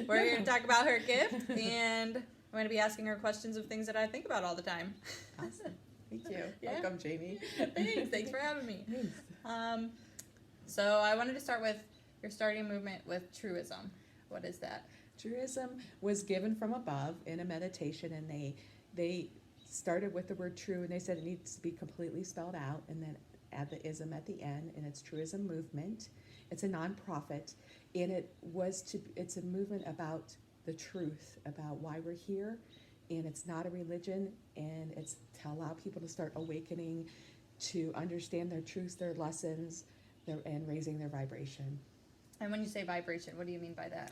We're here to talk about her gift, and I'm going to be asking her questions of things that I think about all the time. Awesome. Thank you. Yeah. Welcome, Jamie. Thanks for having me. Thanks. So I wanted to start with your starting movement with Trueism. What is that? Trueism was given from above in a meditation, and they started with the word true, and they said it needs to be completely spelled out, and then add the ism at the end, and it's Trueism Movement. It's a nonprofit, and it's a movement about the truth, about why we're here, and it's not a religion, and it's to allow people to start awakening, to understand their truths, their lessons, and raising their vibration. And when you say vibration, what do you mean by that?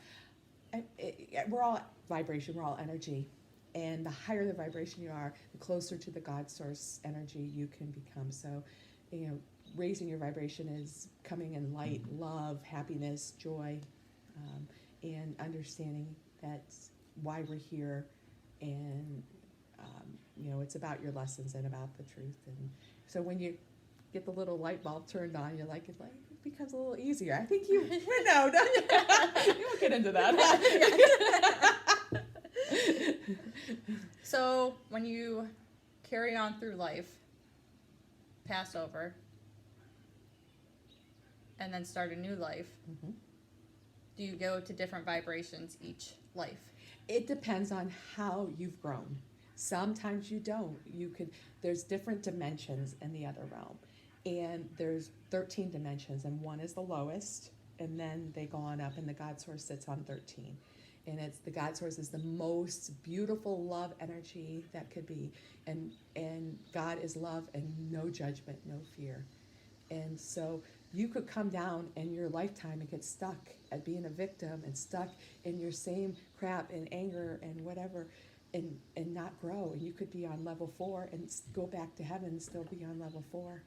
We're all vibration, we're all energy. And the higher the vibration you are, the closer to the God source energy you can become. So, raising your vibration is coming in light, love, happiness, joy, and understanding that's why we're here. And, it's about your lessons and about the truth. And so when you get the little light bulb turned on, you're like, it becomes a little easier. I think you won't get into that. So when you carry on through life, pass over, and then start a new life, do you go to different vibrations each life? It depends on how you've grown. Sometimes you don't. There's different dimensions in the other realm. And there's 13 dimensions, and one is the lowest, and then they go on up, and the God Source sits on 13. And the God Source is the most beautiful love energy that could be. And God is love and no judgment, no fear. And so you could come down in your lifetime and get stuck at being a victim and stuck in your same crap and anger and whatever, and not grow. And you could be on level 4 and go back to heaven and still be on level 4,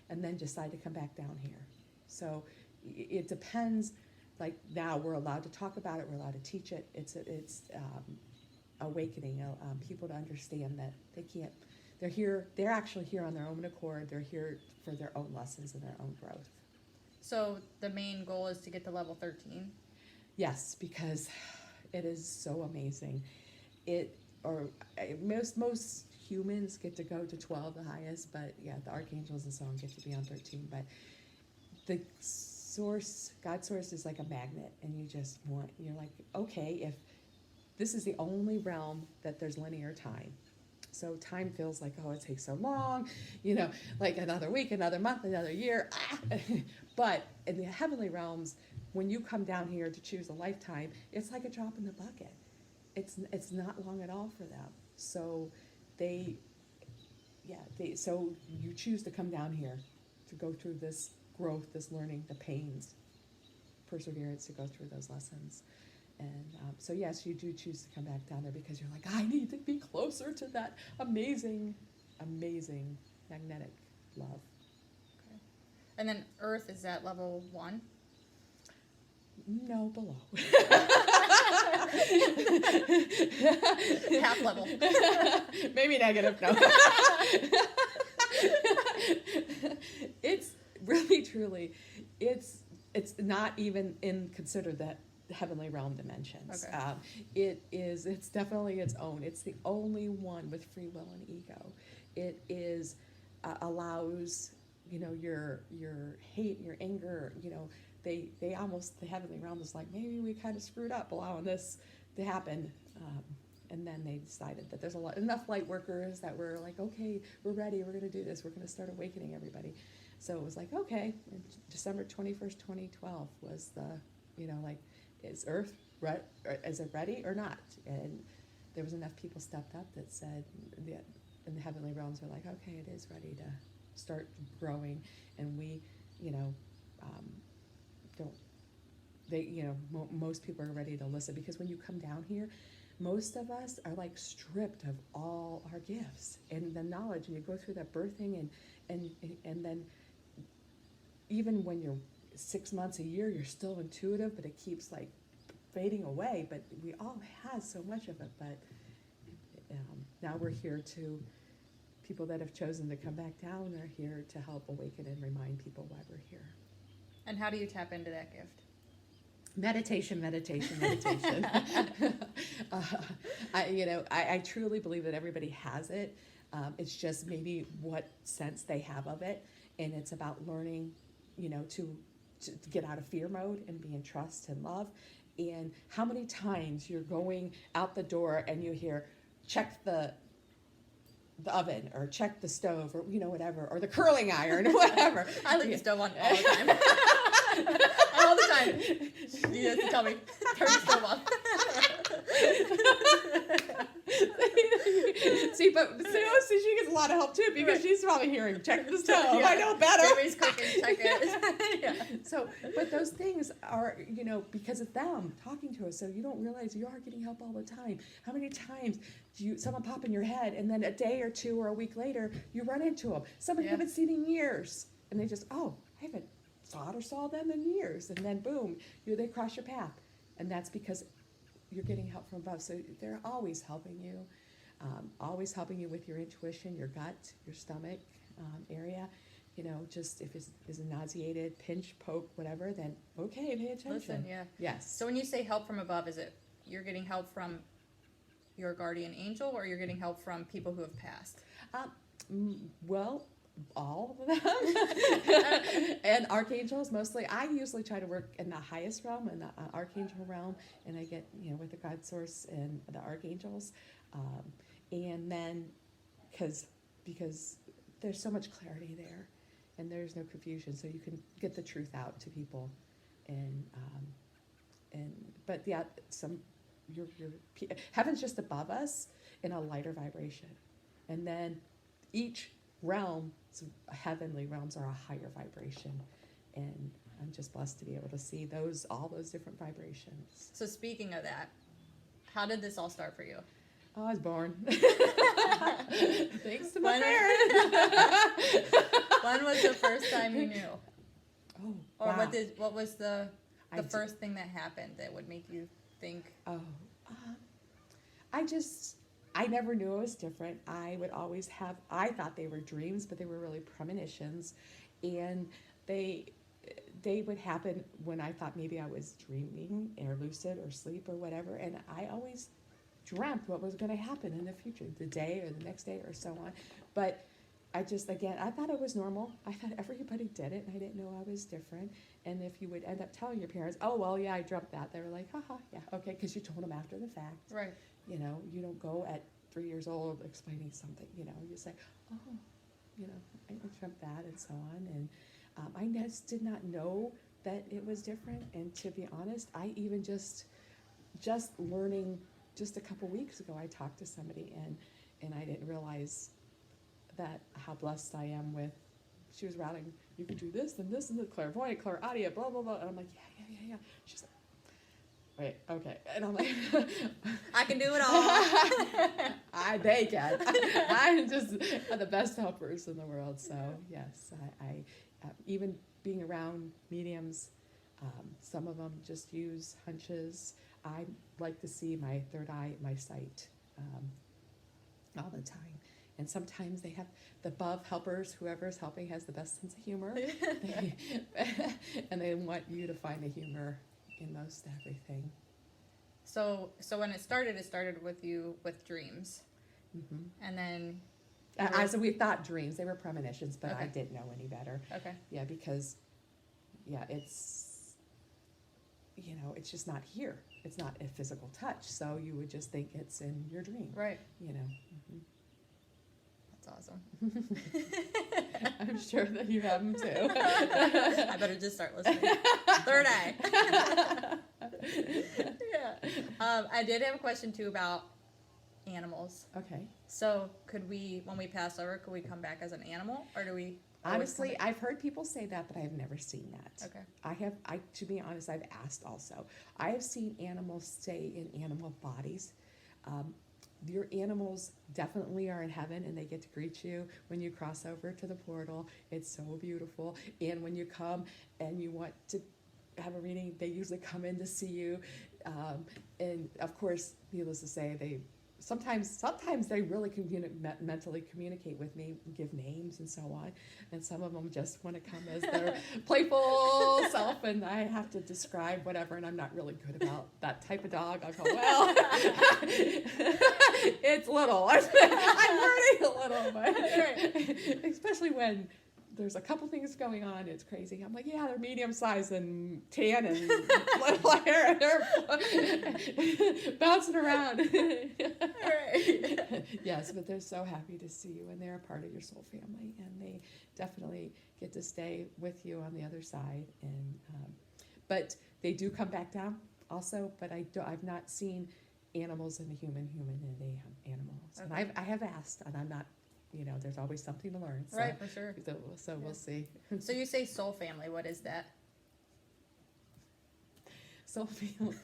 and then decide to come back down here. So it depends. Like now we're allowed to talk about it, we're allowed to teach it. It's awakening people to understand that they're actually here on their own accord. They're here for their own lessons and their own growth. So the main goal is to get to level 13? Yes, because it is so amazing. Most humans get to go to 12, the highest, but yeah, the archangels and so on get to be on 13. But the source, God Source, is like a magnet, and you're like, okay, if this is the only realm that there's linear time. So time feels like, it takes so long, like another week, another month, another year. But in the heavenly realms, when you come down here to choose a lifetime, it's like a drop in the bucket. It's not long at all for them. So so you choose to come down here to go through this growth, this learning, the pains, perseverance to go through those lessons. And so yes, you do choose to come back down there because you're like, I need to be closer to that amazing, amazing magnetic love. Okay. And then Earth is at level 1? No, below. Half level. Maybe negative, no. It's really, truly, it's not even considered that heavenly realm dimensions. Okay. It's definitely its own. It's the only one with free will and ego. It is allows your hate, your anger. They almost, the heavenly realm is like, maybe we kind of screwed up allowing this to happen. And then they decided that there's enough light workers that were like, okay, we're ready, we're going to do this, we're going to start awakening everybody. So it was like, okay, December 21st, 2012 was is Earth, is it ready or not? And there was enough people stepped up that said, in the heavenly realms, are like, okay, it is ready to start growing. And we, most people are ready to listen, because when you come down here, most of us are like stripped of all our gifts and the knowledge, and you go through that birthing and then even when you're 6 months, a year, you're still intuitive, but it keeps like fading away. But we all have so much of it. But now we're here to, people that have chosen to come back down are here to help awaken and remind people why we're here. And how do you tap into that gift? Meditation. I truly believe that everybody has it. It's just maybe what sense they have of it. And it's about learning, to get out of fear mode and be in trust and love. And how many times you're going out the door and you hear, check the oven, or check the stove, or whatever, or the curling iron, or whatever. I leave the stove on all the time. All the time. You have to tell me, turn the stove on. See, she gets a lot of help too, because Right. she's probably hearing, check the stove. Yeah. I know better. Jamie's cooking, check it. Yeah. So, but those things are, because of them talking to us, so you don't realize you are getting help all the time. How many times do someone pop in your head, and then a day or two or a week later, you run into them, somebody you Yeah. haven't seen in years, and they just, I haven't thought or saw them in years, and then boom, they cross your path, and that's because you're getting help from above. So they're always helping you with your intuition, your gut, your stomach area. Just if it's nauseated, pinch, poke, whatever, then okay, pay attention. Listen, yeah. Yes. So when you say help from above, is it you're getting help from your guardian angel, or you're getting help from people who have passed? Well, all of them. And archangels mostly. I usually try to work in the highest realm, in the archangel realm, and I get with the God source and the archangels, and then because there's so much clarity there, and there's no confusion, so you can get the truth out to people, but yeah, heaven's just above us in a lighter vibration, and then each realm, heavenly realms, are a higher vibration, and I'm just blessed to be able to see all those different vibrations. So speaking of that, how did this all start for you? Oh, I was born. Thanks to my parents. When was the first time you knew? Oh, Or wow. what was the I first thing that happened that would make you think? Oh, I never knew it was different. I thought they were dreams, but they were really premonitions, and they would happen when I thought maybe I was dreaming or lucid or sleep or whatever, and I always dreamt what was going to happen in the future, the day or the next day or so on. But I thought it was normal. I thought everybody did it, and I didn't know I was different. And if you would end up telling your parents, oh, well, yeah, I dreamt that, they were like, haha, yeah, okay, because you told them after the fact. Right. You don't go at 3 years old explaining something, you say, oh, I dreamt that, and so on. And I just did not know that it was different. And to be honest, I even just learning just a couple weeks ago, I talked to somebody, and I didn't realize that how blessed I am with, she was routing, you can do this and this and the clairvoyant, clairaudia, blah, blah, blah. And I'm like, yeah. She's like, wait, okay. And I'm like, I can do it all. They can. I'm just the best helpers in the world. So yes, I even being around mediums, some of them just use hunches. I like to see my third eye, my sight, all the time. And sometimes they have the above helpers, whoever's helping has the best sense of humor. And they want you to find the humor in most everything. So when it started with you with dreams. Mm-hmm. And then... As we thought dreams, they were premonitions, but Okay. I didn't know any better. Okay. Yeah, because, it's, it's just not here. It's not a physical touch, so you would just think it's in your dream. Right. Mm-hmm. That's awesome. I'm sure that you have them too. I better just start listening. Third eye. Yeah. I did have a question too about animals. Okay. So when we pass over, could we come back as an animal, or do we? Honestly, I've heard people say that, but I've never seen that. Okay. To be honest, I've asked also. I have seen animals stay in animal bodies. Your animals definitely are in heaven, and they get to greet you when you cross over to the portal. It's so beautiful. And when you come and you want to have a reading, they usually come in to see you. And of course, needless to say, they sometimes they really mentally communicate with me, give names and so on, and some of them just want to come as their playful self, and I have to describe whatever, and I'm not really good about that type of dog. I go, well, it's little. I'm learning a little, but especially when there's a couple things going on, it's crazy. I'm like, yeah, they're medium size and tan and little hair, and they're bouncing around. Right. Yes, but they're so happy to see you, and they're a part of your soul family, and they definitely get to stay with you on the other side. And but they do come back down also. But I've not seen animals in a human in the animals, Okay. and I have asked, and I'm not. There's always something to learn. So, Right, for sure. So we'll see. So you say soul family. What is that? Soul family.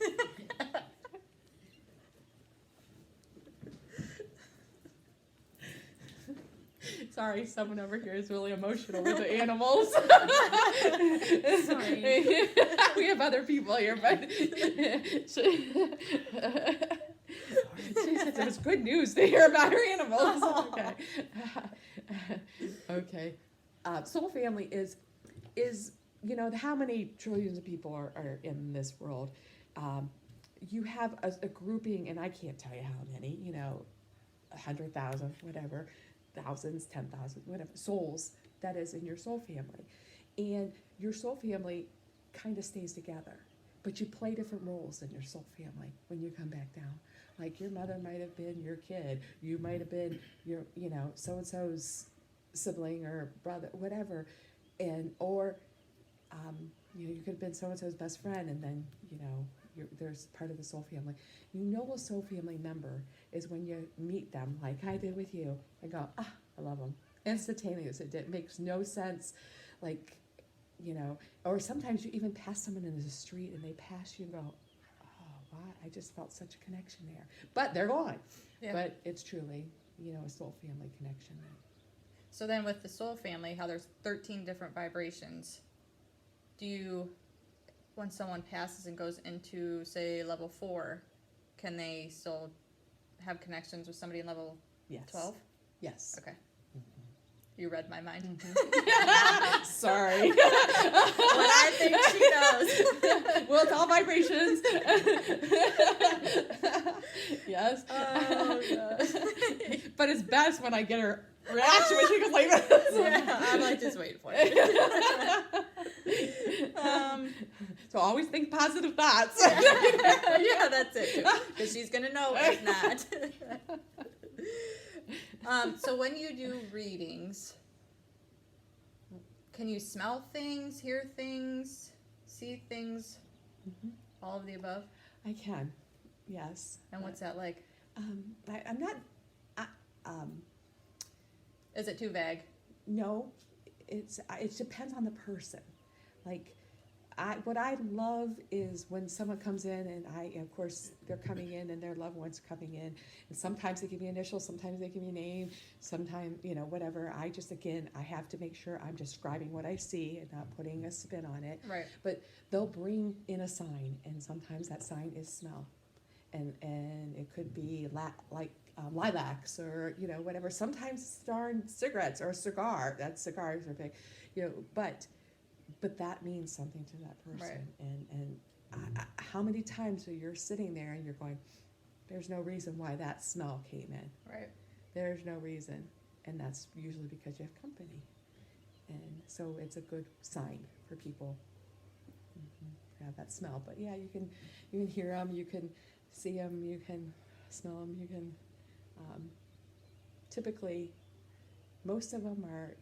Sorry, someone over here is really emotional with the animals. Sorry. We have other people here, but she said there was good news to hear about her animals. Okay. Okay. Soul family is how many trillions of people are in this world. You have a grouping, and I can't tell you how many, 100,000, whatever, thousands, 10,000, whatever, souls that is in your soul family. And your soul family kind of stays together, but you play different roles in your soul family when you come back down. Like your mother might have been your kid, you might have been your, so-and-so's sibling or brother, whatever, or you could have been so-and-so's best friend, and then, there's part of the soul family. A soul family member is when you meet them, like I did with you, and go, I love them. Instantaneous. It makes no sense, like, or sometimes you even pass someone in the street and they pass you and go, oh, wow, I just felt such a connection there. But they're gone. Yeah. But it's truly, a soul family connection. So then with the soul family, how there's 13 different vibrations, when someone passes and goes into, say, level 4, can they still have connections with somebody in level Yes. 12? Yes. Okay. You read my mind. Sorry. What I think she knows. Well, it's all vibrations. Yes. Oh, gosh. But it's best when I get her reaction when she goes like this. Yeah, I'm like just waiting for it. So always think positive thoughts. Yeah, that's it. Because she's going to know if not. So when you do readings, can you smell things, hear things, see things, all of the above? I can, yes. And what's that like? I'm not. Is it too vague? No, it depends on the person. Like, what I love is when someone comes in, and of course, they're coming in and their loved one's coming in, and sometimes they give me initials, sometimes they give me a name, sometimes, whatever. I have to make sure I'm describing what I see and not putting a spin on it. Right. But they'll bring in a sign, and sometimes that sign is smell. And it could be lilacs or, whatever. Sometimes it's darn cigarettes or a cigar. Cigars are big, but that means something to that person. Right. And how many times are you sitting there and you're going, there's no reason why that smell came in. Right. There's no reason. And that's usually because you have company. And so it's a good sign for people to have that smell. But yeah, you can hear them, you can see them, you can smell them, you can, typically, most of them are,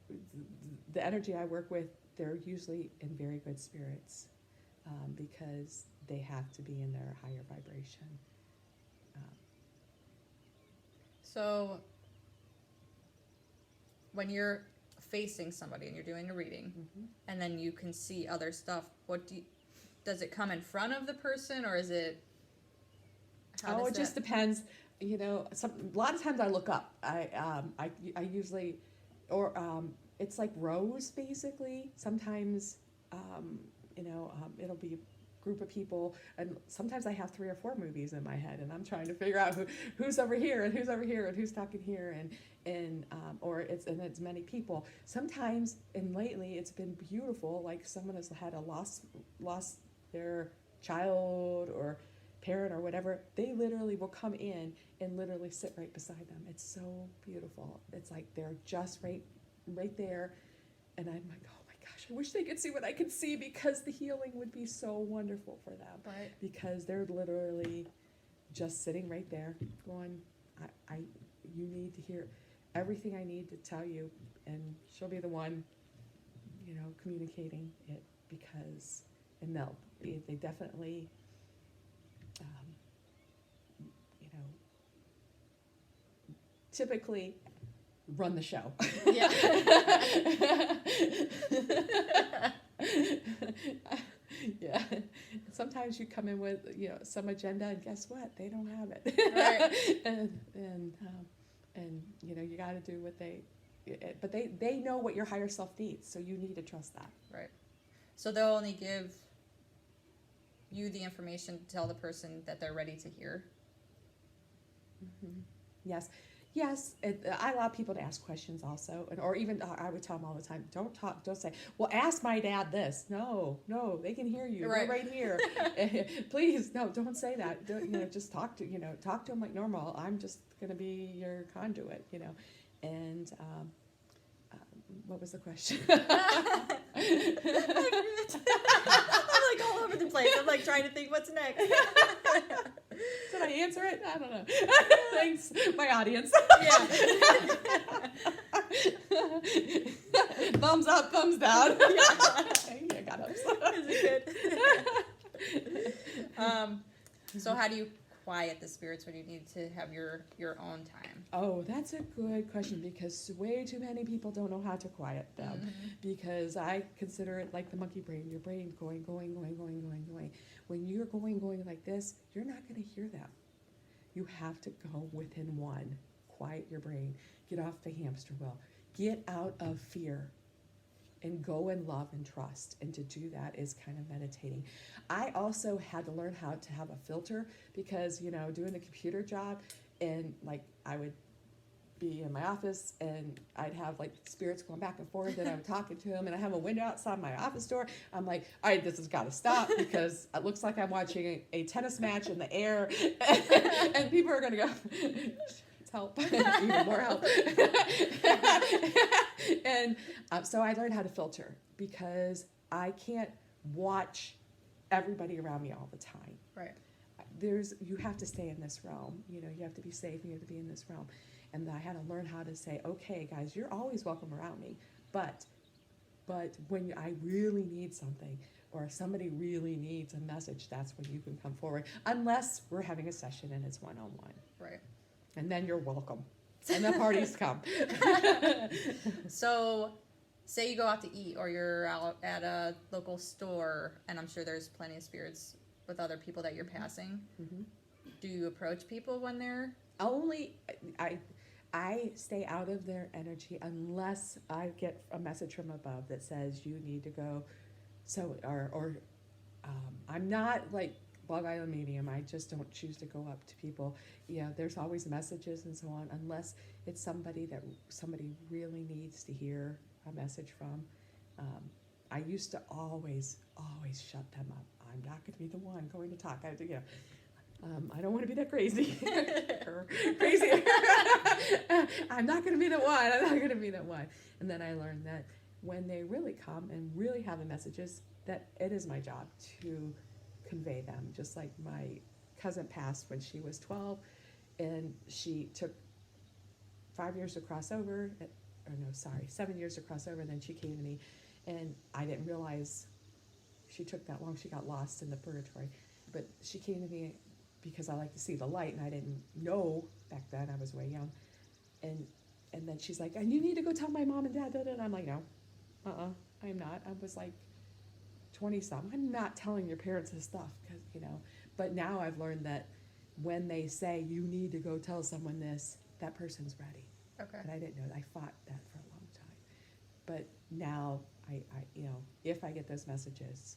the energy I work with, they're usually in very good spirits, because they have to be in their higher vibration. So when you're facing somebody and you're doing a reading, and then you can see other stuff, does it come in front of the person, or is it? It just depends. A lot of times I look up. I usually, or it's like rows basically. Sometimes, it'll be group of people, and sometimes I have 3 or 4 movies in my head, and I'm trying to figure out who's over here and who's over here and who's talking here, and it's many people. Sometimes, and lately, it's been beautiful. Like someone has had a lost their child or parent or whatever. They literally will come in and literally sit right beside them. It's so beautiful. It's like they're just right there, and I'm like, oh my gosh, I wish they could see what I can see, because the healing would be so wonderful for them. Right. Because they're literally just sitting right there going, you need to hear everything I need to tell you, and she'll be the one, communicating it, because, and they definitely, typically run the show. Yeah. Yeah. Sometimes you come in with some agenda, and guess what? They don't have it. Right. and you got to do what but they know what your higher self needs, so you need to trust that. Right. So they'll only give you the information to tell the person that they're ready to hear. Mm-hmm. Yes. I allow people to ask questions also, or even I would tell them all the time, don't say, well, ask my dad this. No, they can hear you. Right. They're right here. Please, no, don't say that. Just talk to them like normal. I'm just going to be your conduit, and what was the question? I'm like all over the place. I'm like trying to think what's next. Did I answer it? I don't know. Thanks, my audience. Yeah. Thumbs up, thumbs down. Yeah, got ups. Is it good? So how do you quiet the spirits when you need to have your own time? Oh, that's a good question, because way too many people don't know how to quiet them. Mm-hmm. Because I consider it like the monkey brain. Your brain going. When you're going like this, you're not going to hear them. You have to go within one. Quiet your brain. Get off the hamster wheel. Get out of fear and go in love and trust. And to do that is kind of meditating. I also had to learn how to have a filter, because, doing the computer job, and like I would be in my office and I'd have like spirits going back and forth, and I would talking to them, and I have a window outside my office door. I'm like, all right, this has got to stop, because it looks like I'm watching a tennis match in the air, and people are going to go, help, even more help. And so I learned how to filter, because I can't watch everybody around me all the time. Right. You have to stay in this realm. You have to be safe, and you have to be in this realm. And I had to learn how to say, okay, guys, you're always welcome around me, but when I really need something, or somebody really needs a message, that's when you can come forward, unless we're having a session and it's one-on-one. Right. And then you're welcome. And the parties come. So, say you go out to eat, or you're out at a local store, and I'm sure there's plenty of spirits with other people that you're passing. Mm-hmm. Do you approach people when they're... Only, I stay out of their energy unless I get a message from above that says you need to go. So, I'm not like Bug Island Medium. I just don't choose to go up to people. There's always messages and so on, unless it's somebody really needs to hear a message from. I used to always shut them up. I'm not going to be the one going to talk. I don't want to be that crazy. Crazy. I'm not going to be the one. And then I learned that when they really come and really have the messages, that it is my job to convey them. Just like my cousin passed when she was 12, and she took 7 years to cross over, and then she came to me, and I didn't realize she took that long. She got lost in the purgatory. But she came to me because I like to see the light, and I didn't know back then. I was way young. And then she's like, and you need to go tell my mom and dad. And I'm like, no, I'm not. I was like 20-something. I'm not telling your parents this stuff, because But now I've learned that when they say you need to go tell someone this, that person's ready. Okay. And I didn't know that. I fought that for a long time. But now I if I get those messages,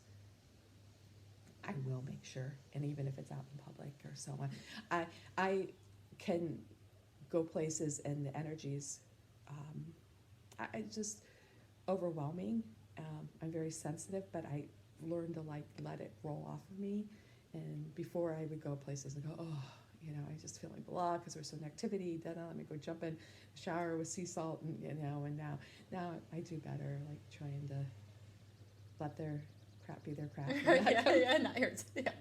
I will make sure, and even if it's out in public or so on, I can go places and the energies, I just overwhelming. I'm very sensitive, but I learned to like let it roll off of me. And before I would go places and go, oh, you know, I just feel like blah because there's some activity. Then let me go jump in the shower with sea salt, and you know. And now I do better, like trying to let their crap be their crap. Yeah, not yours. Yeah.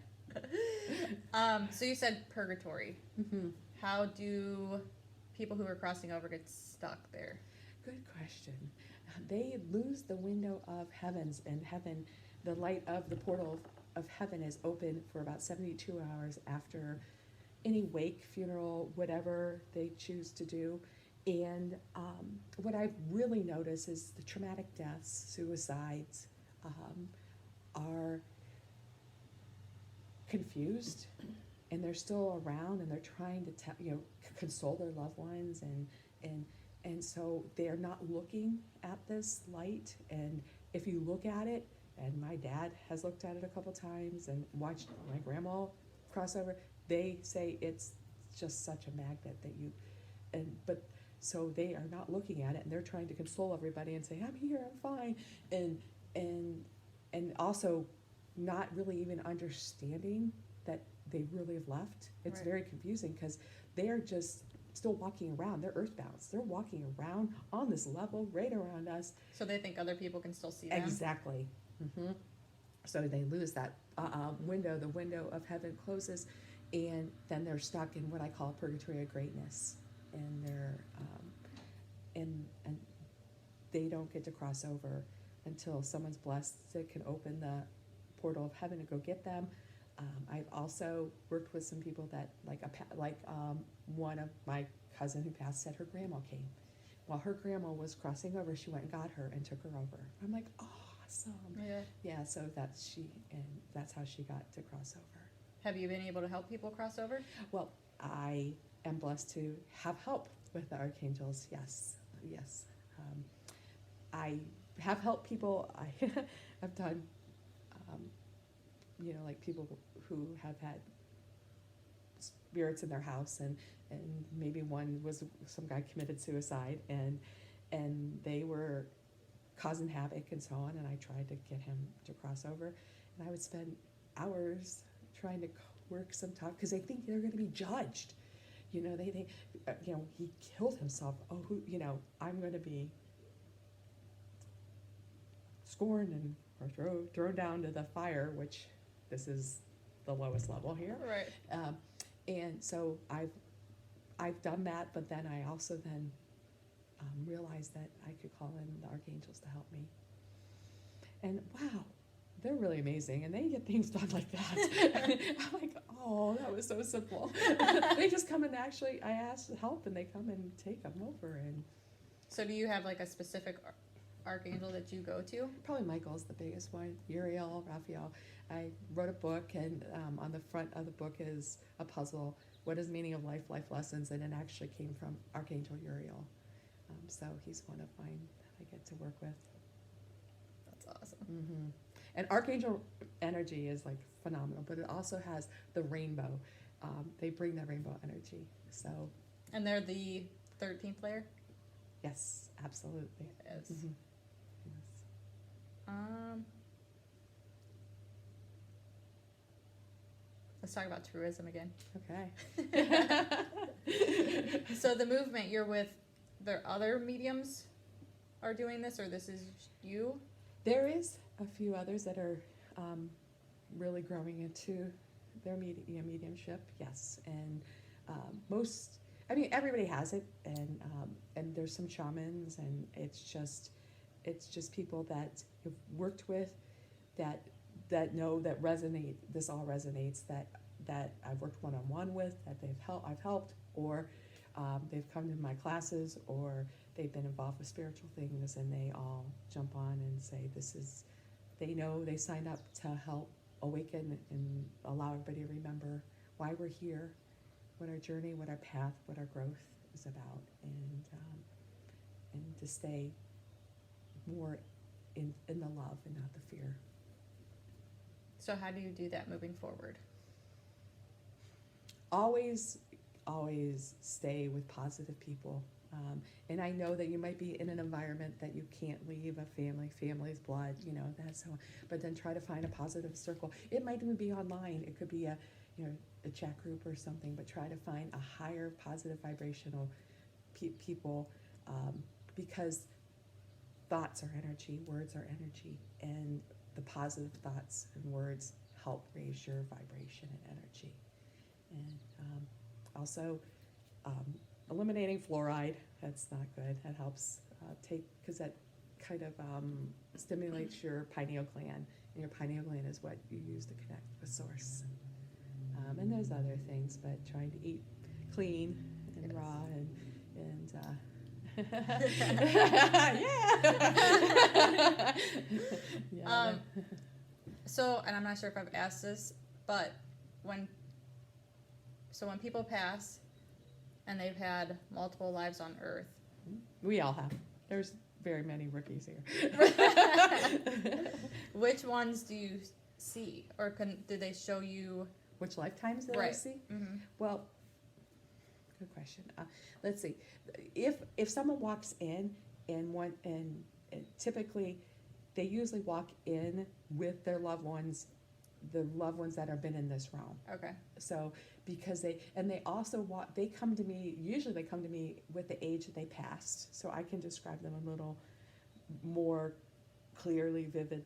So you said purgatory. Mm-hmm. How do people who are crossing over get stuck there? Good question. They lose the window of heavens, and heaven, the light of the portal of heaven is open for about 72 hours after any wake, funeral, whatever they choose to do. And what I've really noticed is the traumatic deaths, suicides, are confused, and they're still around, and they're trying to console their loved ones, and so they're not looking at this light. And if you look at it, and my dad has looked at it a couple times and watched my grandma cross over, they say it's just such a magnet that but so they are not looking at it, and they're trying to console everybody and say, I'm here, I'm fine, and also not really even understanding that they really have left. It's Right. very confusing because they're just still walking around. They're earthbound. They're walking around on this level right around us. So they think other people can still see them? Exactly. Mm-hmm. So they lose that window. The window of heaven closes, and then they're stuck in what I call purgatory of greatness, and they're and they don't get to cross over until someone's blessed that can open the portal of heaven to go get them. I've also worked with some people that one of my cousin who passed said her grandma came. While her grandma was crossing over, she went and got her and took her over. I'm like, awesome. Yeah, so that's how she got to cross over. Have you been able to help people cross over? Well, I am blessed to have help with the archangels. Yes. I have helped people. I have done, like people who have had spirits in their house, and maybe one was some guy committed suicide, and they were causing havoc and so on, and I tried to get him to cross over, and I would spend hours trying to work some talk because they think they're going to be judged. They he killed himself. Oh, I'm going to be scorned or thrown down to the fire, which this is the lowest level here. Right. And so I've done that, but then I also realized that I could call in the archangels to help me. And wow, they're really amazing, and they get things done like that. I'm like, oh, that was so simple. They just come and I ask help, and they come and take them over. And so do you have like a specific archangel that you go to? probably Michael's the biggest one. Uriel, Raphael. I wrote a book, and on the front of the book is a puzzle. What is the meaning of life lessons? And it actually came from Archangel Uriel. So he's one of mine that I get to work with. That's awesome. Mm-hmm. And Archangel energy is like phenomenal, but it also has the rainbow. They bring the rainbow energy. So. And they're the 13th layer? Yes, absolutely. Yes. Mm-hmm. Yes. Let's talk about Trueism again. Okay. So the movement you're with, there other mediums are doing this, or this is you? There is a few others that are really growing into their mediumship, yes. And everybody has it, and there's some shamans, and it's just people that have worked with, that know, that resonate. This all resonates. That I've worked one-on-one with, that I've helped, or they've come to my classes, or they've been involved with spiritual things, and they all jump on and say they know they signed up to help awaken and allow everybody to remember why we're here, what our journey, what our path, what our growth is about, and to stay more in the love and not the fear. So how do you do that moving forward? Always stay with positive people. And I know that you might be in an environment that you can't leave family's blood, that's so, but then try to find a positive circle. It might even be online. It could be a chat group or something, but try to find a higher positive vibrational people, because thoughts are energy, words are energy, and the positive thoughts and words help raise your vibration and energy. And also, eliminating fluoride, that's not good. That helps because that kind of stimulates your pineal gland, and your pineal gland is what you use to connect with source. And there's other things, but trying to eat clean and raw and yeah. So, and I'm not sure if I've asked this, but when people pass and they've had multiple lives on Earth, we all have. There's very many rookies here. Which ones do you see, or do they show you? Which lifetimes did I see? Mm-hmm. Well, good question. Let's see. If someone walks in and typically they usually walk in with their loved ones, the loved ones that have been in this realm. Okay. So because they also they come to me with the age that they passed, so I can describe them a little more clearly, vivid,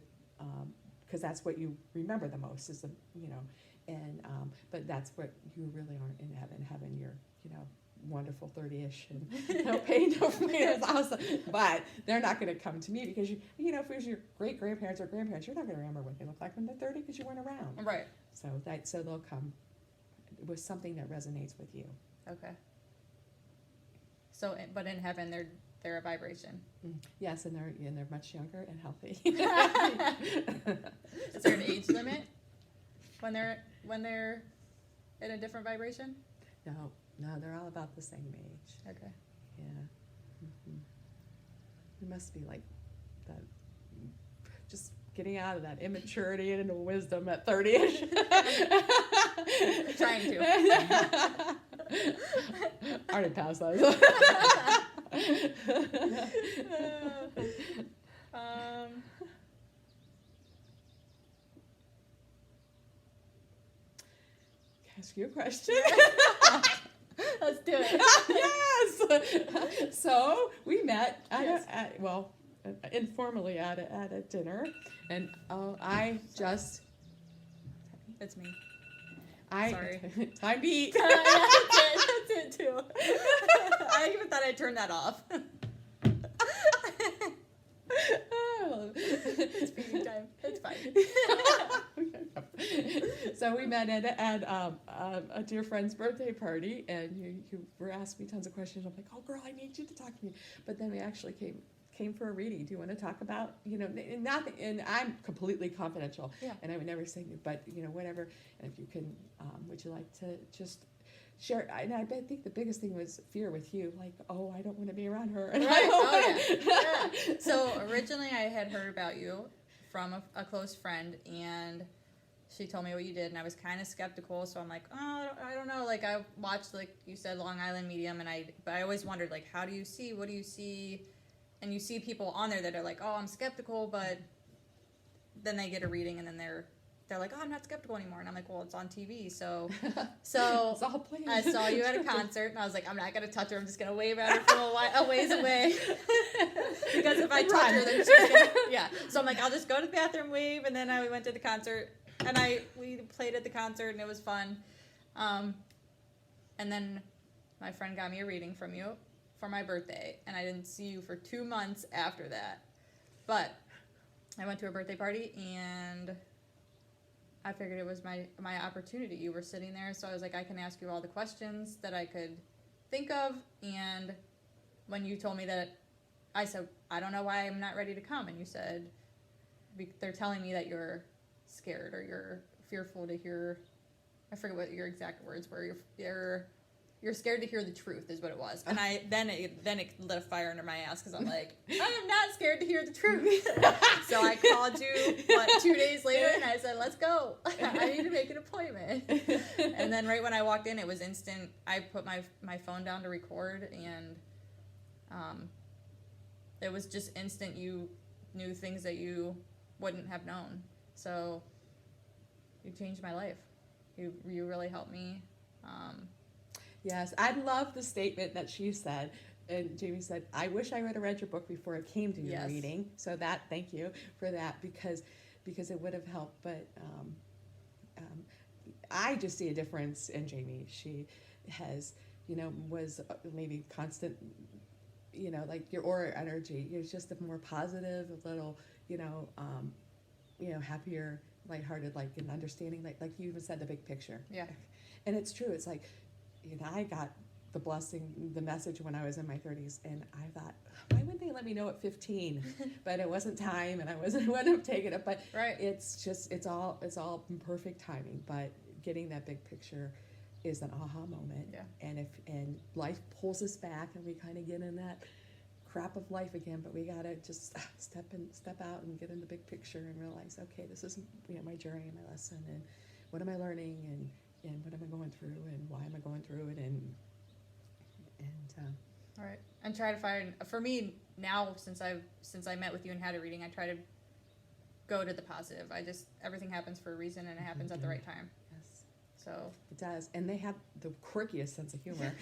because that's what you remember the most is and but that's what you really aren't in heaven. Heaven, you're wonderful 30-ish and no pain, no pain. It's awesome. But they're not going to come to me because if it was your great grandparents or grandparents, you're not going to remember what they look like when they're 30 because you weren't around. Right. So they'll come with something that resonates with you. Okay. So, but in heaven, they're a vibration. Yes, and they're much younger and healthy. Is there an age limit when they're in a different vibration? No, they're all about the same age. Okay. Yeah. Mm-hmm. It must be like that, just getting out of that immaturity and into wisdom at 30-ish. Trying to. Already passed that. Can I ask you a question? Let's do it. Yes. So we met informally at a dinner, and It's me. Sorry. Time to eat. That's it too. I even thought I turned that off. It's feeding time. It's fine. So we met at a dear friend's birthday party, and you were asking me tons of questions. I'm like, oh girl, I need you to talk to me. But then we actually came for a reading. Do you want to talk about nothing? And I'm completely confidential. Yeah. And I would never say, but whatever. And if you can, would you like to just share? And I think the biggest thing was fear with you, like, oh, I don't want to be around her. And Right. Yeah. So originally I had heard about you from a close friend, and she told me what you did, and I was kind of skeptical. So I'm like, oh, I don't know. Like, I watched, like you said, Long Island Medium, but I always wondered, like, how do you see? What do you see? And you see people on there that are like, oh, I'm skeptical, but then they get a reading, and then they're like, oh, I'm not skeptical anymore. And I'm like, well, it's on TV. So it's all planned. I saw you at a concert, and I was like, I'm not going to touch her. I'm just going to wave at her from a ways away. Because if I touch her, then she's going to, yeah. So I'm like, I'll just go to the bathroom, wave, and then we went to the concert, and we played at the concert, and it was fun. And then my friend got me a reading from you for my birthday, and I didn't see you for 2 months after that. But I went to a birthday party, and I figured it was my opportunity. You were sitting there, so I was like, I can ask you all the questions that I could think of. And when you told me that, I said, I don't know why I'm not ready to come. And you said, they're telling me that you're scared or you're fearful to hear, I forget what your exact words were, you're you're scared to hear the truth is what it was. And then it lit a fire under my ass because I'm like, I am not scared to hear the truth. So I called you 2 days later and I said, let's go. I need to make an appointment. And then right when I walked in, it was instant. I put my phone down to record, and it was just instant. You knew things that you wouldn't have known. So you changed my life. You really helped me. Yes, I love the statement that she said. And Jamie said, I wish I would have read your book before it came to your reading. So thank you for that, because it would have helped. But I just see a difference in Jamie. She has, was maybe constant, like your aura energy. You're just a more positive, a little, happier, lighthearted, like, and understanding, like you even said, the big picture. Yeah. And it's true. It's like, I got the blessing, the message when I was in my 30s, and I thought, why wouldn't they let me know at 15? But it wasn't time, and I wouldn't have taken it. But it's just, it's all perfect timing. But getting that big picture is an aha moment. Yeah. And life pulls us back, and we kind of get in that crap of life again. But we gotta just step out and get in the big picture and realize, okay, this is my journey and my lesson, and what am I learning, and what am I going through, and why am I going through it, and all right, and try to find, for me now, since I met with you and had a reading, I try to go to the positive. Everything happens for a reason, and it happens at the right time. Yes, so it does. And they have the quirkiest sense of humor.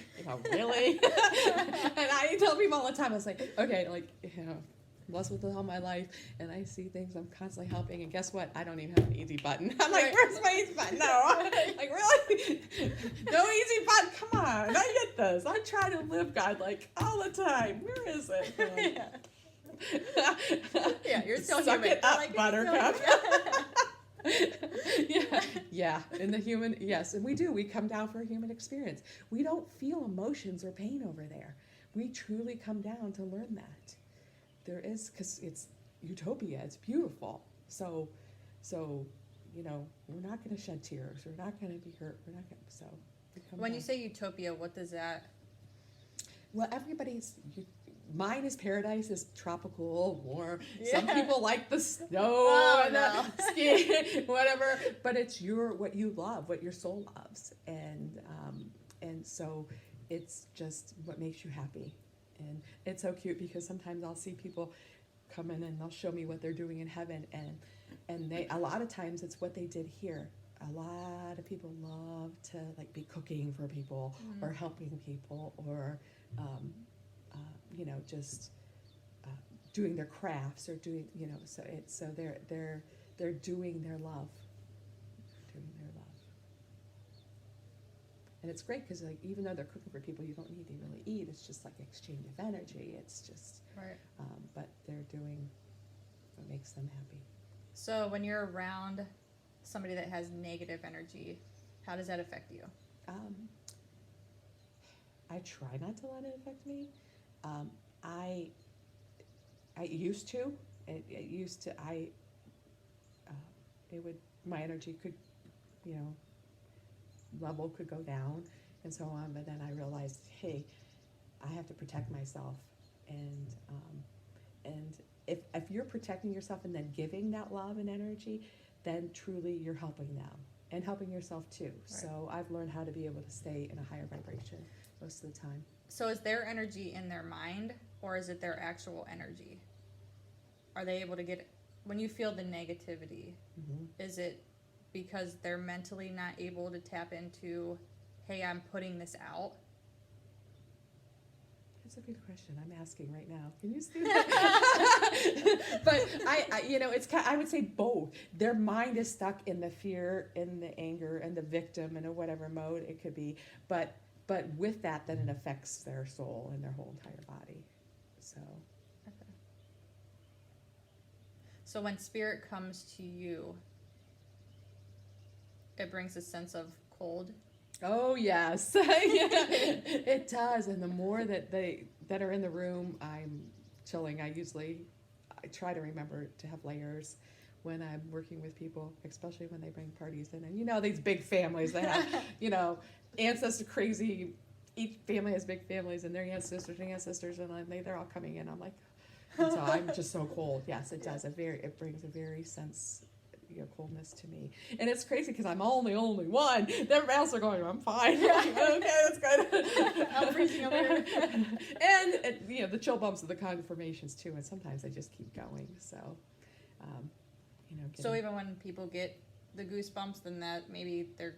Really? And I tell people all the time, I was like, okay, like, blessed with all my life, and I see things I'm constantly helping, and guess what? I don't even have an easy button. I'm like, where's my easy button? No. Like, really? No easy button? Come on, I get this. I try to live God like all the time. Where is it? Yeah, you're still Suck human. it up, like, buttercup. Yeah, in the human, yes, and we come down for a human experience. We don't feel emotions or pain over there. We truly come down to learn that. There is, because it's utopia, it's beautiful. So, we're not going to shed tears. We're not going to be hurt. We're not going to, When you say utopia, what does that? Well, mine is paradise, is tropical, warm. Yeah. Some people like the snow and the ski, whatever. But it's what you love, what your soul loves. And so it's just what makes you happy. And it's so cute because sometimes I'll see people come in and they'll show me what they're doing in heaven, and they, a lot of times it's what they did here. A lot of people love to be cooking for people, or helping people, or just doing their crafts, or doing so they're doing their love. And it's great because even though they're cooking for people, you don't need to really eat. It's just like exchange of energy. It's just, but they're doing what makes them happy. So when you're around somebody that has negative energy, how does that affect you? I try not to let it affect me. I used to. My energy could, level could go down and so on, but then I realized, hey, I have to protect myself, and if you're protecting yourself and then giving that love and energy, then truly you're helping them and helping yourself too. Right. So I've learned how to be able to stay in a higher vibration most of the time. So is their energy in their mind, or is it their actual energy? Are they able to get, when you feel the negativity, is it because they're mentally not able to tap into, hey, I'm putting this out? That's a good question. I'm asking right now. Can you see that? But I would say both. Their mind is stuck in the fear, in the anger, and the victim, and whatever mode it could be. But with that, then it affects their soul and their whole entire body. So. Okay. So when spirit comes to you, it brings a sense of cold. Oh yes, it does. And the more that are in the room, I'm chilling. I try to remember to have layers when I'm working with people, especially when they bring parties in. And these big families that have ancestor crazy each family has big families, and they're sisters and sisters, and they're all coming in. I'm like, and so I'm just so cold. Yes, it does. It brings a very sense, coldness to me. And it's crazy because I'm only one. Everybody else are going, I'm fine. Like, okay, that's good. I'm freezing over here. and the chill bumps of the confirmations too, and sometimes they just keep going. So, So even when people get the goosebumps, then that maybe they're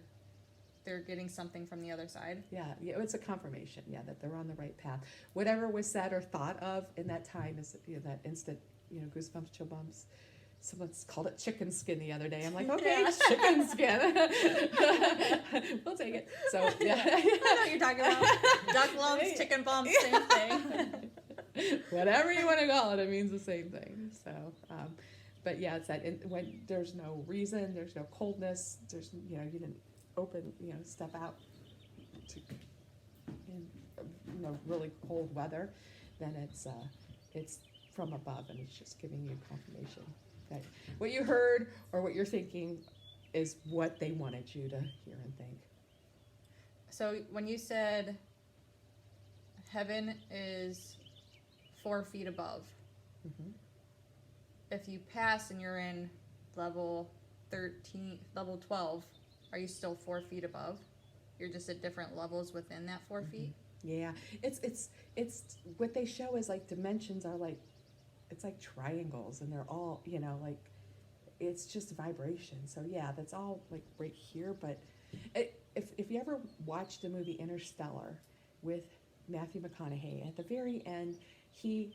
getting something from the other side. Yeah, it's a confirmation. Yeah, that they're on the right path. Whatever was said or thought of in that time is that instant, goosebumps, chill bumps. Someone's called it chicken skin the other day. I'm like, okay, it's chicken skin. We'll take it. So yeah, I know what you're talking about. Duck lumps, chicken bumps, same thing. Whatever you want to call it, it means the same thing. So, but yeah, it's that when there's no reason, there's no coldness, there's you didn't open step out to in really cold weather, then it's from above, and it's just giving you confirmation that what you heard or what you're thinking is what they wanted you to hear and think. So when you said heaven is 4 feet above, if you pass and you're in level 12, are you still 4 feet above? You're just at different levels within that 4 feet? Yeah, it's what they show is like dimensions are like, it's like triangles, and they're all, like, it's just vibration. So yeah, that's all like right here. But if you ever watched the movie Interstellar with Matthew McConaughey, at the very end, he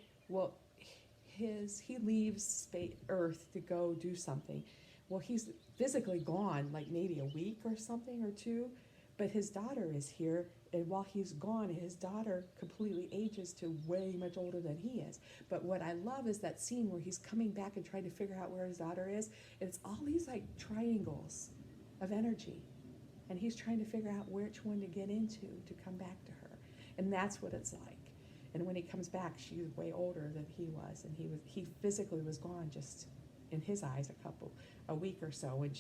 leaves Earth to go do something. Well, he's physically gone, like maybe a week or something or two, but his daughter is here, and while he's gone, his daughter completely ages to way much older than he is. But what I love is that scene where he's coming back and trying to figure out where his daughter is, and it's all these like triangles of energy, and he's trying to figure out which one to get into to come back to her, and that's what it's like. And when he comes back, she's way older than he was, and he physically was gone just in his eyes a week or so, and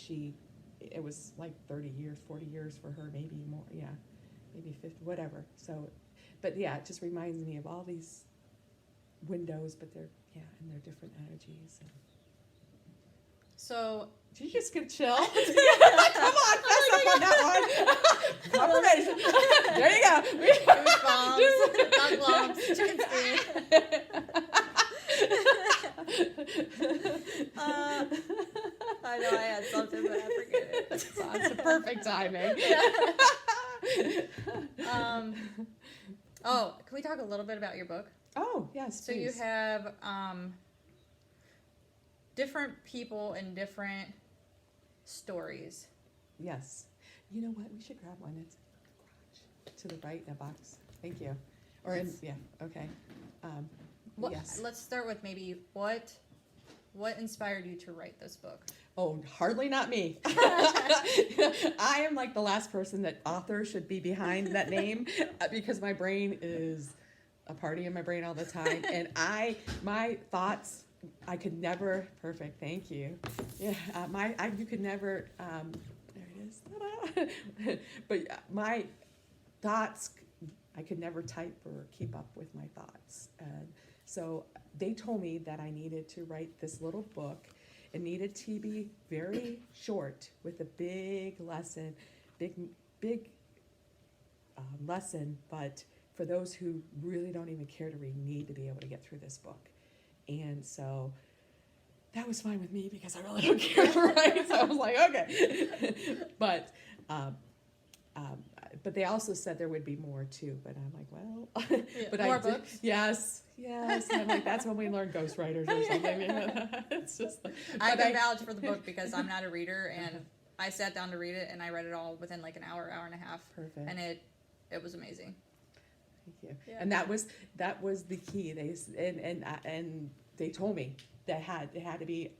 it was like 30 years, 40 years for her, maybe more, maybe 50, whatever. So, but yeah, it just reminds me of all these windows, but they're different energies. So, did you just get chill? Come on, fess up on that one. Confirmation. There you go. Goosebumps, duck lumps, chicken skin. I know I had something, but I forget it. It's the perfect timing. Can we talk a little bit about your book? Oh, yes, So please. you have different people and different stories. Yes. You know what? We should grab one. It's in the garage. To the right in a box. Thank you. Okay. Yes. Let's start with maybe what inspired you to write this book? Oh, hardly not me. I am like the last person that author should be behind that name because my brain is a party in my brain all the time. And my thoughts, I could never, perfect, thank you. Yeah, you could never, there it is. Ta-da. But my thoughts, I could never type or keep up with my thoughts. And so they told me that I needed to write this little book. It needed to be very short with a big lesson, lesson, but for those who really don't even care to read, need to be able to get through this book. And so that was fine with me because I really don't care to write. So I was like, okay. But they also said there would be more too. But I'm like, well, but more books. Yes. And I'm like, that's when we learn ghostwriters or something. It's just. I can vouch for the book because I'm not a reader, and I sat down to read it, and I read it all within like an hour and a half. Perfect. And it was amazing. Thank you. Yeah. And that was the key. And they told me that it had to be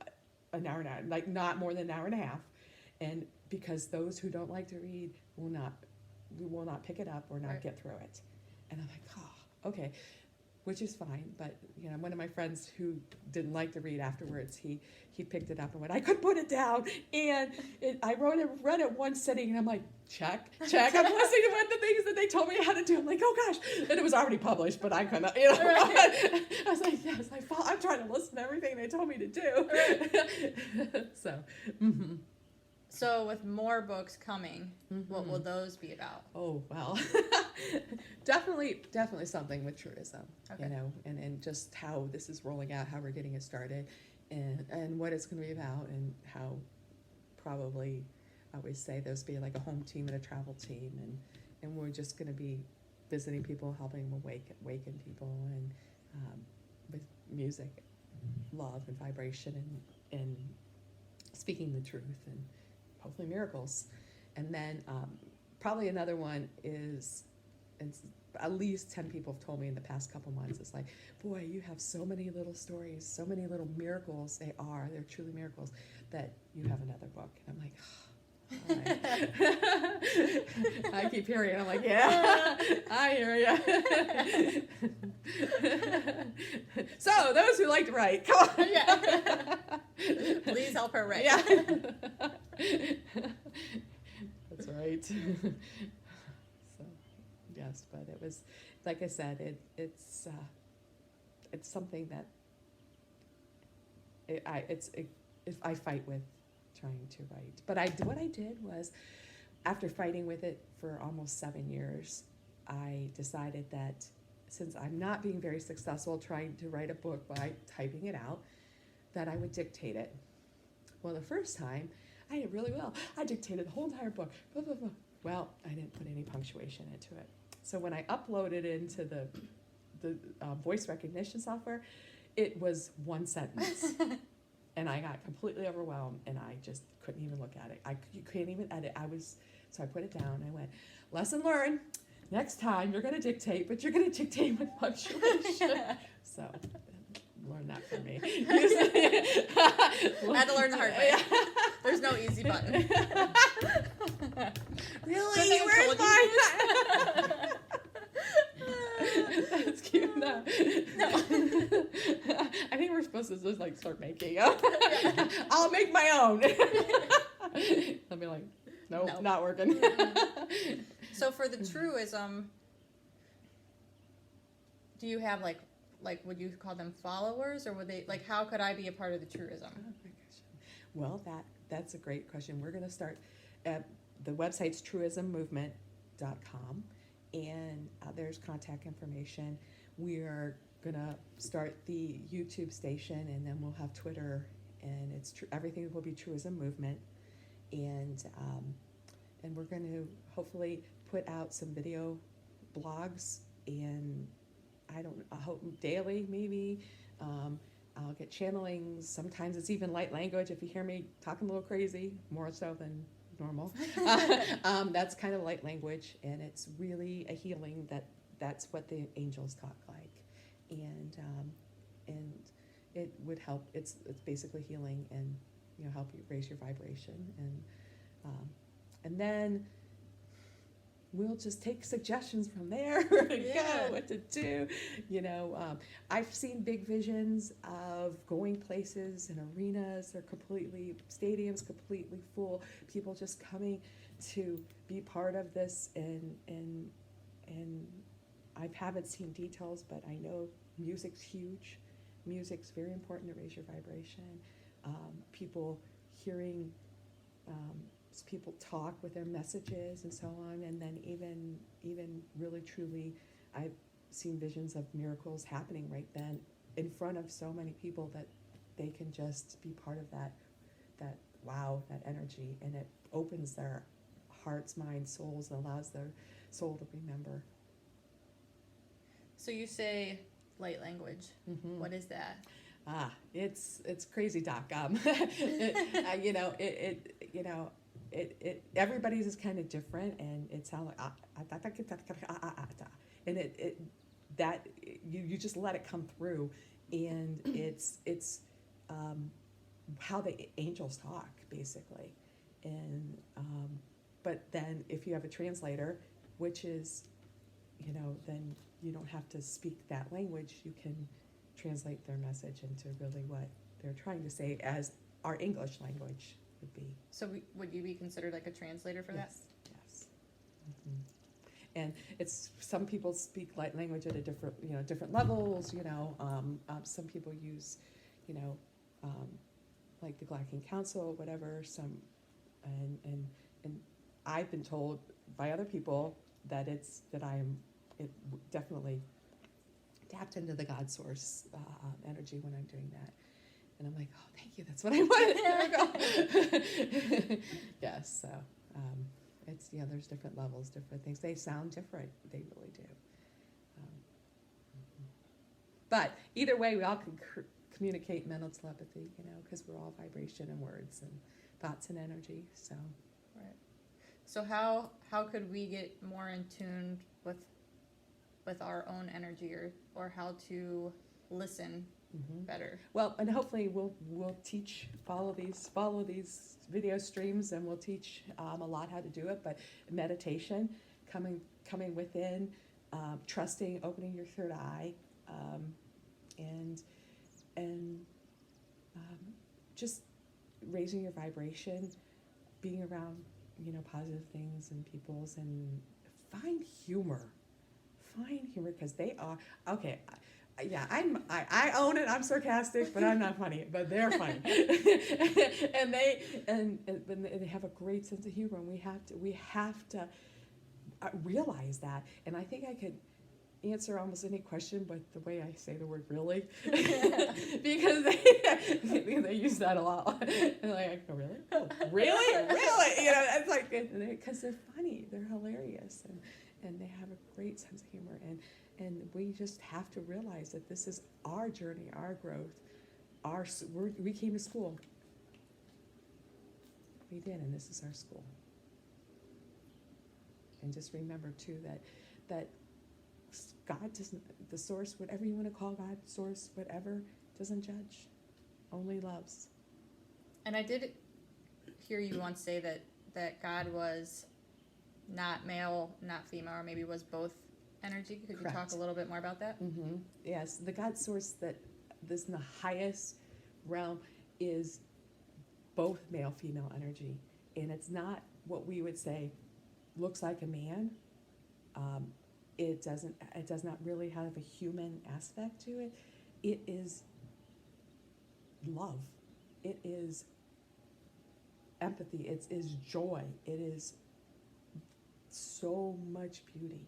an hour and a half, like not more than an hour and a half, and because those who don't like to read will not pick it up or not get through it. And I'm like, oh, okay. which is fine. But you know, one of my friends who didn't like to read afterwards, he picked it up and went, I couldn't put it down, and I read it one sitting, and I'm like, check. I'm listening to one of the things that they told me how to do. I'm like, oh gosh, and it was already published, but I couldn't. You know, right. I was like, yes, I'm trying to listen to everything they told me to do. Right. So. Mm-hmm. So with more books coming, what will those be about? Oh, well, definitely something with Trueism, Okay. you know, and just how this is rolling out, how we're getting it started, and what it's going to be about, and how probably, I always say there's be like a home team and a travel team, and we're just going to be visiting people, helping them awaken people, and with music, love, and vibration, and speaking the truth, and hopefully miracles. And then probably another one is, it's at least 10 people have told me in the past couple months, it's like, boy, you have so many little stories, so many little miracles. They're truly miracles, that you have another book. And I'm like, all right. I keep hearing it. I'm like, yeah, I hear you. So those who like to write, come on. Yeah. Please help her write. Yeah. That's right. So yes, but it was, like I said, it's something that I fight with trying to write. But what I did was, after fighting with it for almost 7 years, I decided that since I'm not being very successful trying to write a book by typing it out, that I would dictate it. Well, the first time, I did really well. I dictated the whole entire book. Blah, blah, blah. Well, I didn't put any punctuation into it. So when I uploaded into the voice recognition software, it was one sentence. And I got completely overwhelmed, and I just couldn't even look at it. You couldn't even edit. So I put it down. I went, lesson learned. Next time you're going to dictate, but you're going to dictate with punctuation. So learn that from me. I had to learn the hard way. There's no easy button. Really? Where's mine? That's cute. No. I think we're supposed to just like start making. I'll make my own. I'll be like, nope. Not working. So for the truism, do you have like would you call them followers, or would they, like, how could I be a part of the truism? Oh, my gosh. Well, that's a great question. We're going to start at the website's trueismmovement.com, and there's contact information. We are going to start the YouTube station, and then we'll have Twitter, and everything will be Trueism Movement, and we're going to hopefully put out some video blogs, and I hope daily maybe. I'll get channelings. Sometimes it's even light language if you hear me talking a little crazy, more so than normal. That's kind of light language, and it's really a healing. That's what the angels talk like, and it would help. It's basically healing, and help you raise your vibration, and then we'll just take suggestions from there where to go, what to do. I've seen big visions of going places and arenas. They're stadiums completely full. People just coming to be part of this, and I haven't seen details, but I know music's huge. Music's very important to raise your vibration. People hearing people talk with their messages and so on, and then even really truly, I've seen visions of miracles happening right then in front of so many people that they can just be part of that energy, and it opens their hearts, minds, souls, and allows their soul to remember. So you say light language. Mm-hmm. What is that? It's crazy, Doc. Everybody's is kind of different, and it sounds like and you just let it come through, and it's how the angels talk basically, and but then if you have a translator, which is then you don't have to speak that language. You can translate their message into really what they're trying to say as our English language would be. So would you be considered like a translator for that? Yes. Hmm. And it's, some people speak light language at a different levels. Some people use, like the Galactic Council, whatever. And I've been told by other people that I'm definitely tapped into the God source energy when I'm doing that. And I'm like, oh, thank you. That's what I wanted. There we go. Yes. So it's, there's different levels, different things. They sound different. They really do. But either way, we all can communicate mental telepathy, because we're all vibration and words and thoughts and energy. So. Right. So how could we get more in tune with our own energy, or how to listen better? Well, and hopefully we'll follow these video streams, and we'll teach a lot how to do it. But meditation, coming within, trusting, opening your third eye, and just raising your vibration, being around positive things and people's, and find humor, because they are okay. I own it. I'm sarcastic, but I'm not funny. But they're funny, and they have a great sense of humor. And we have to realize that. And I think I could answer almost any question, but the way I say the word "really," because they use that a lot. And I go, "Really? Oh, really? Really?" It's like, because they're funny, they're hilarious, and they have a great sense of humor. And we just have to realize that this is our journey, our growth, we came to school. We did, and this is our school. And just remember too that God doesn't, the source, whatever you want to call God, source, whatever, doesn't judge, only loves. And I did hear you once say that God was not male, not female, or maybe was both energy. Could Correct. You talk a little bit more about that? Mm-hmm. Yes, the God source that this in the highest realm is both male, female energy, and it's not what we would say looks like a man. It does not really have a human aspect to it. It is love. It is empathy. It is joy. It is so much beauty.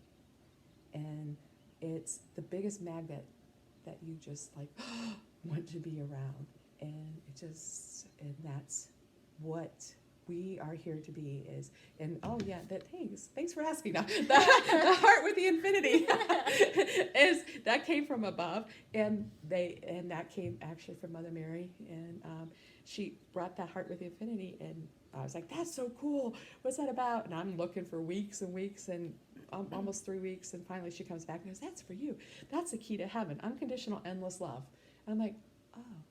And it's the biggest magnet that you just like want to be around. And that's what we are here to be is, and oh yeah, thanks for asking. Now, the heart with the infinity that came from above, and that came actually from Mother Mary, and she brought that heart with the infinity, and I was like, that's so cool. What's that about? And I'm looking for weeks and weeks, and almost 3 weeks, and finally she comes back and goes, that's for you. That's the key to heaven, unconditional, endless love. And I'm like, oh,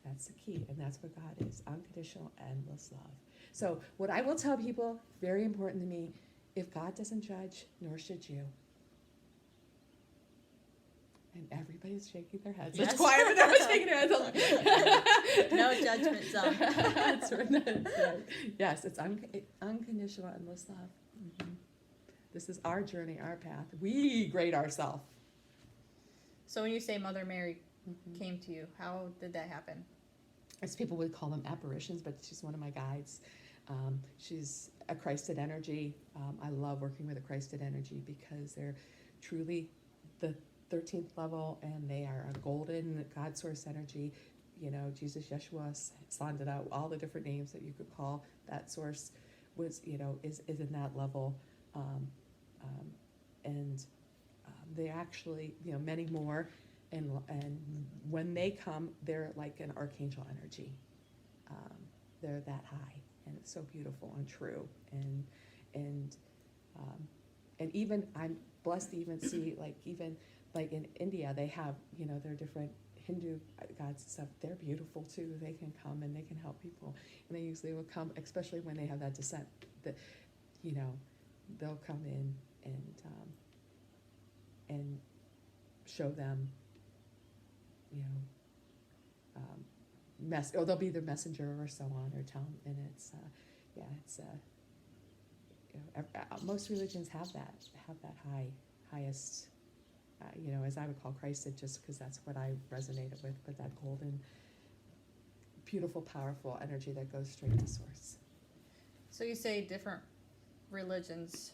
that's the key, and that's what God is, unconditional, endless love. So what I will tell people, very important to me, if God doesn't judge, nor should you. And everybody's shaking their heads. Yes. It's quiet, but everyone's shaking their heads. No judgment zone. That's right. Yes, it's unconditional, endless love. Mm-hmm. This is our journey, our path. We grade ourselves. So when you say Mother Mary came to you, how did that happen? As people would call them apparitions, but she's one of my guides. She's a Christed energy. I love working with a Christed energy because they're truly the 13th level, and they are a golden God source energy. Jesus, Yeshua, sounded out all the different names that you could call that source was, is in that level. And they actually, many more. And when they come, they're like an archangel energy. They're that high, and it's so beautiful and true. And even I'm blessed to even see even in India, they have their different Hindu gods and stuff. They're beautiful too. They can come and they can help people, and they usually will come, especially when they have that descent. That they'll come in and show them, you know, they'll be their messenger or so on, or tell them, and it's you know, most religions have that highest, you know, as I would call Christed, just because that's what I resonated with, but that golden, beautiful, powerful energy that goes straight to source. So you say different religions.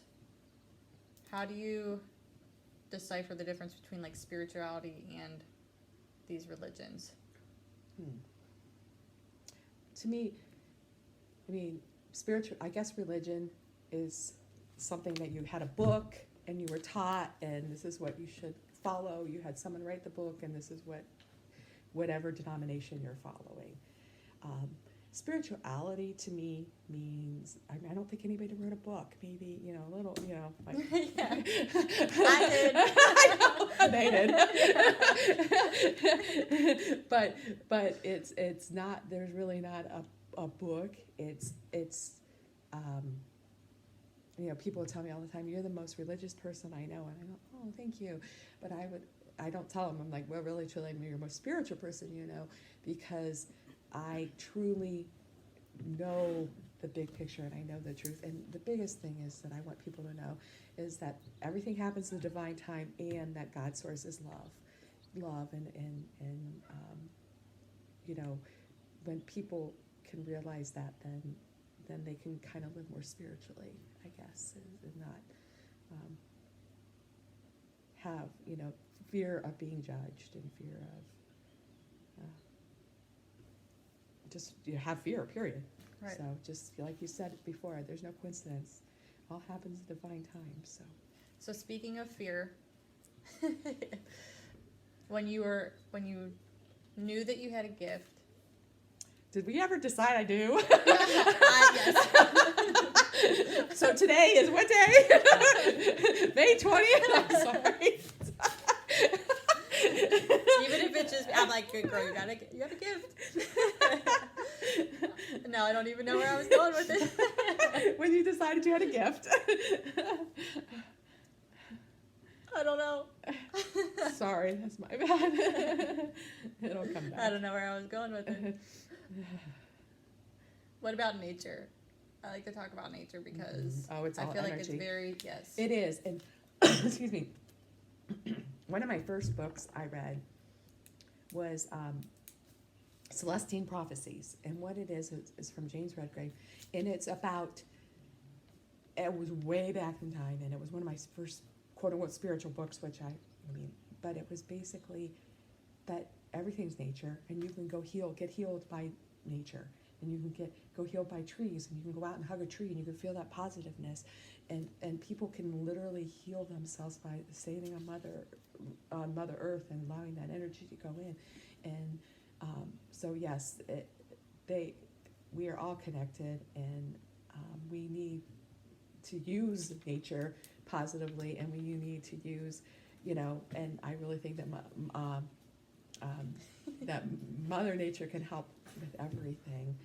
How do you decipher the difference between like spirituality and these religions? To me, I mean, I guess religion is something that you had a book and you were taught, and this is what you should follow. You had someone write the book, and this is whatever denomination you're following. Spirituality to me means, I mean, I don't think anybody wrote a book. Maybe, you know, a little, you know, like Yeah. I did. I know, they did. but it's not. There's really not a book. It's you know, people tell me all the time, "You're the most religious person I know," and I go, "Oh, thank you," but I don't tell them. I'm like, "Well, really, truly, I'm your most spiritual person, you know," because I truly know the big picture and I know the truth. And the biggest thing is that I want people to know is that everything happens in the divine time, and that God's source is love, and you know, when people can realize that, then they can kind of live more spiritually, I guess, and not have, you know, fear of being judged and fear of just, you know, have fear, period. Right. So just like you said before, there's no coincidence. All happens at divine time. So speaking of fear, when you knew that you had a gift. Did we ever decide I do? Yes. So today is what day? May 20th? I'm sorry. Even if it's just, I'm like, good girl, you have a gift. Now I don't even know where I was going with it. When you decided you had a gift. I don't know. Sorry, that's my bad. It'll come back. I don't know where I was going with it. What about nature? I like to talk about nature because it's all I feel energy. like it's very, yes. It is. And excuse me. One of my first books I read was Celestine Prophecies. And what it is from James Redgrave. And it's about, it was way back in time, and it was one of my first quote-unquote spiritual books, which I mean, but it was basically that everything's nature, and you can get healed by nature, and you can go healed by trees, and you can go out and hug a tree, and you can feel that positiveness, and people can literally heal themselves by standing on Mother Earth and allowing that energy to go in, and so yes, we are all connected, and we need to use nature positively, and we need to use, you know, and I really think that that Mother Nature can help with everything,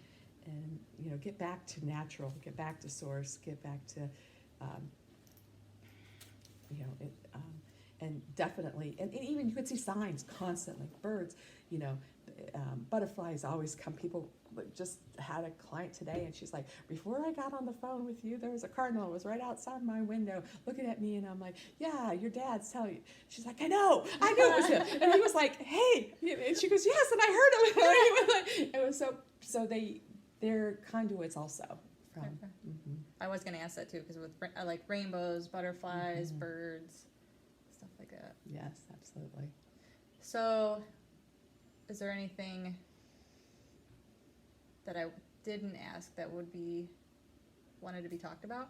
and, you know, get back to natural, get back to source, get back to, you know, and definitely, and even you could see signs constantly, birds, you know, butterflies always come. People just had a client today, and she's like, before I got on the phone with you, there was a cardinal that was right outside my window looking at me, and I'm like, yeah, your dad's telling you. She's like, I know it was him. And he was like, hey, and she goes, yes, and I heard him. And he was like, it was so they're conduits also from. Okay. Mm-hmm. I was going to ask that too, because with I like rainbows, butterflies, birds, stuff like that. Yes, absolutely. So, is there anything that I didn't ask that would be wanted to be talked about?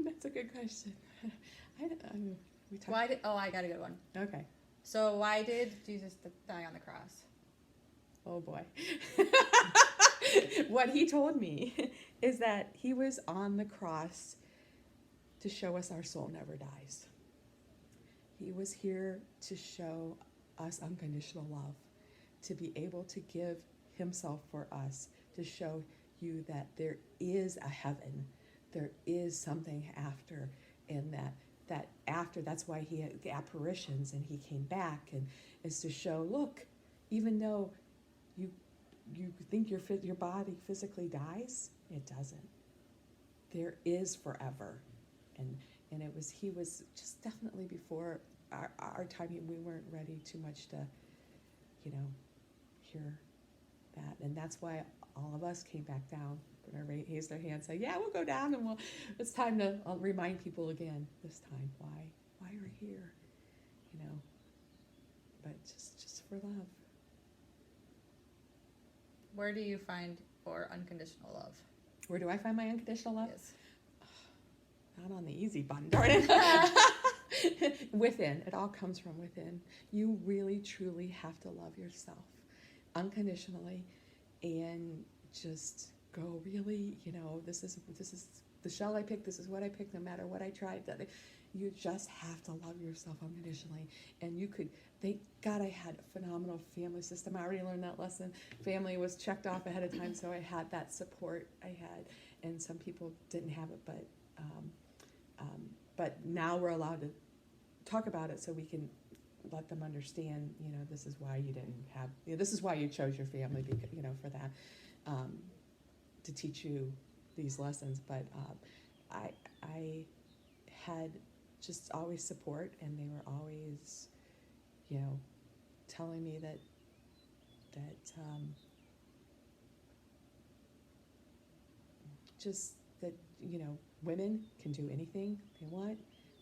That's a good question. I got a good one. Okay. So why did Jesus die on the cross? Oh boy. What he told me is that he was on the cross to show us our soul never dies. He was here to show us unconditional love, to be able to give himself for us, to show you that there is a heaven, there is something after, and that after, that's why he had the apparitions and he came back, and is to show, look, even though you think your body physically dies, it doesn't. There is forever, and he was just definitely before our time. We weren't ready too much to, hear that, and that's why all of us came back down. Raised their hand, say, "Yeah, we'll go down, and it's time to remind people again this time why we're here, but just for love." Where do you find your unconditional love? Where do I find my unconditional love? Yes. Not on the easy button, darn it. Within. It all comes from within. You really, truly have to love yourself unconditionally, and just go, really, this is the shell I picked, this is what I picked, no matter what I tried. You just have to love yourself unconditionally. And thank God I had a phenomenal family system. I already learned that lesson. Family was checked off ahead of time, so I had that support and some people didn't have it, but now we're allowed to talk about it, so we can let them understand, this is why you didn't have, this is why you chose your family, because, for that, to teach you these lessons. But I had just always support, and they were always, telling me that just that, women can do anything they want.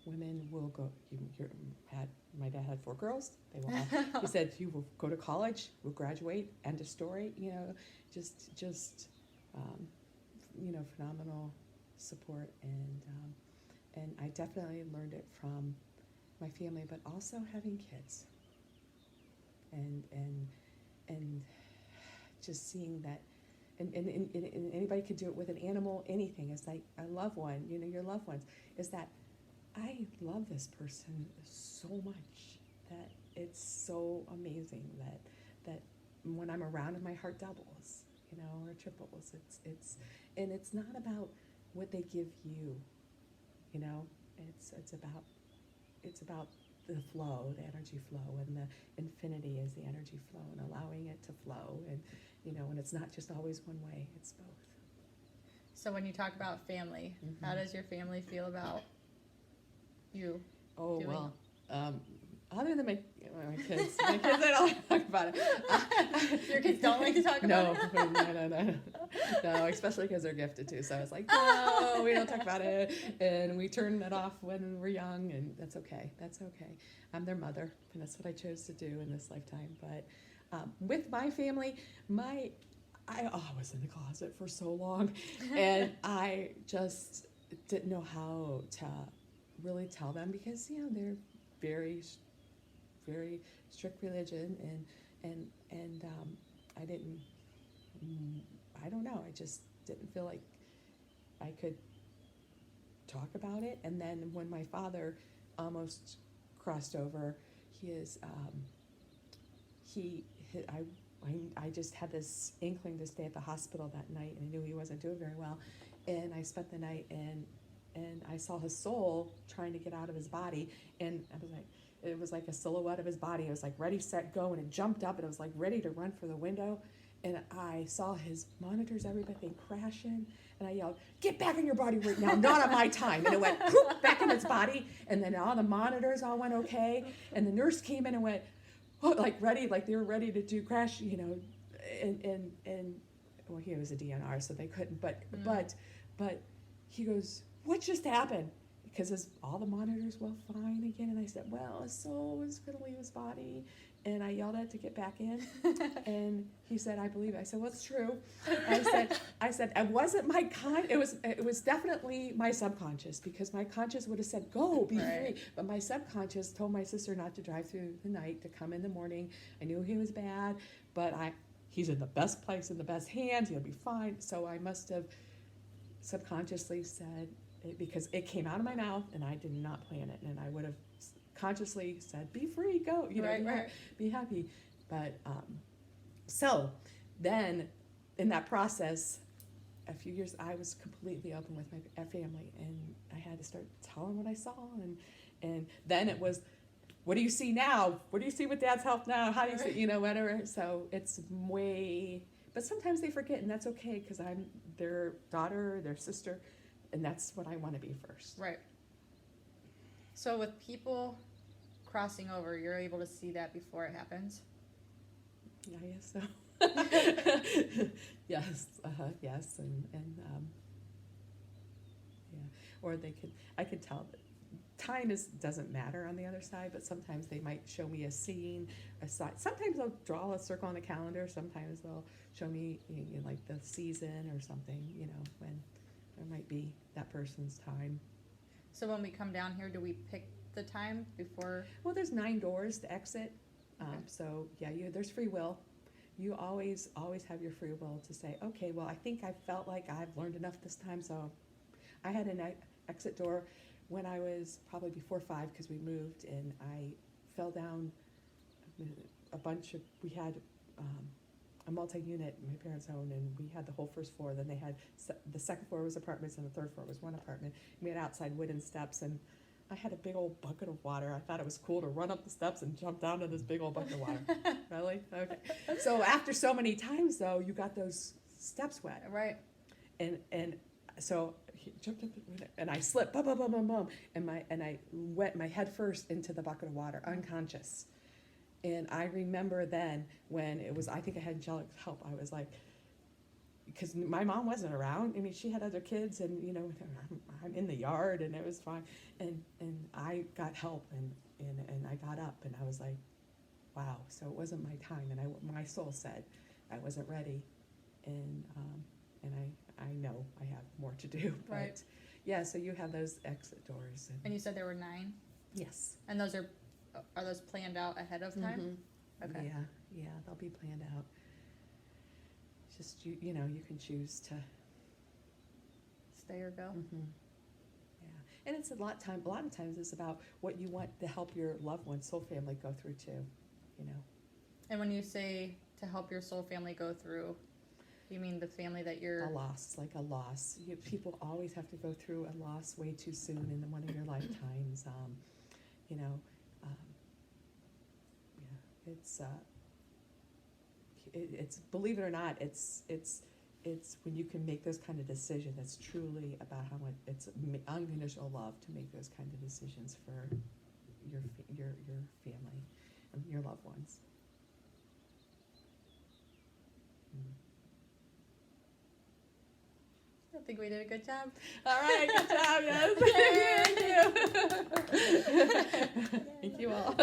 Women will go. My dad had 4 girls. They will all, he said, you will go to college, will graduate, end of story. Just phenomenal support, and I definitely learned it from my family, but also having kids, and just seeing that, and anybody could do it with an animal, anything. It's like a loved one, your loved ones, is that I love this person so much that it's so amazing that when I'm around, my heart doubles, or triples. It's not about what they give you, it's about the flow, the energy flow, and the infinity is the energy flow, and allowing it to flow, and and it's not just always one way, it's both. So when you talk about family, Mm-hmm. How does your family feel about you? Oh, doing? well, other than my kids, I don't talk about it. Your kids don't like to talk about it? No, especially because they're gifted too. So it's like, no, we don't talk about it, and we turn it off when we're young, and that's okay. That's okay. I'm their mother, and that's what I chose to do in this lifetime. But with my family, I was in the closet for so long, and I just didn't know how to really tell them, because they're very, very strict religion, and I don't know, I just didn't feel like I could talk about it. And then when my father almost crossed over, I just had this inkling to stay at the hospital that night, and I knew he wasn't doing very well, and I spent the night, and I saw his soul trying to get out of his body, and it was like a silhouette of his body. It was like ready, set, go, and it jumped up, and it was like ready to run for the window, and I saw his monitors, everything crashing, and I yelled, "Get back in your body right now, not on my time!" And it went whoop, back in its body, and then all the monitors all went okay, and the nurse came in and went, ready, like they were ready to do crash, and well, he was a DNR, so they couldn't, but he goes, "What just happened?" Because all the monitors were fine again, and I said, "Well, his soul was going to leave his body," and I yelled at it to get back in, and he said, "I believe it." I said, "Well, it's true." I said, "It wasn't my it was definitely my subconscious, because my conscious would have said, 'Go, be free,' but my subconscious told my sister not to drive through the night, to come in the morning. I knew he was bad, but he's in the best place, in the best hands, he'll be fine." So I must have subconsciously said it, because it came out of my mouth, and I did not plan it, and I would have consciously said, "Be free, go, be happy." But so then in that process, a few years, I was completely open with my family, and I had to start telling what I saw, and then it was, what do you see now? What do you see with Dad's help now? How do you see, you know, whatever. So it's way, but sometimes they forget, and that's okay, because I'm their daughter, their sister, and that's what I want to be first. Right. So with people crossing over, you're able to see that before it happens? Yeah, I guess so. Yes, yes, and yeah, or I could tell that time doesn't matter on the other side, but sometimes they might show me a scene, a side. Sometimes they'll draw a circle on the calendar. Sometimes they'll show me, you know, like the season or something, you know, when there might be that person's time. So when we come down here, do we pick the time before? Well, there's 9 doors to exit, Okay. so yeah, there's free will. You always have your free will to say, okay, well, I think I felt like I've learned enough this time. So I had an exit door when I was probably before 5, because we moved, and I fell down a bunch of, we had a multi-unit in my parents' home, and we had the whole first floor. Then they had, the second floor was apartments, and the third floor was one apartment. We had outside wooden steps, and I had a big old bucket of water. I thought it was cool to run up the steps and jump down to this big old bucket of water. Really? Okay. So after so many times, though, you got those steps wet. Right. And so he jumped up, and I slipped, boom, boom, boom, boom, boom, and I went my head first into the bucket of water, unconscious. And I remember then when it was, I think I had angelic help. I was like, because my mom wasn't around. I mean, she had other kids, and you know, I'm in the yard, and it was fine. And I got help, and I got up, and I was like, wow. So it wasn't my time, and my soul said I wasn't ready, and I know I have more to do. But Right. yeah, so you have those exit doors. And you said there were 9, Yes. and those are those planned out ahead of time? Mhm. Okay. Yeah, they'll be planned out. Just you know, you can choose to. Stay or go. Yeah, and it's a lot of times it's about what you want to help your loved one, soul family, go through too. You know. And when you say to help your soul family go through, you mean the family that you're... A loss, like a loss. People always have to go through a loss way too soon in one of your lifetimes. You know, yeah, it's believe it or not, it's when you can make those kind of decisions. It's truly about how much it's unconditional love to make those kind of decisions for your family and your loved ones. I think we did a good job. All right, good job, yes. Thank you. Thank you all.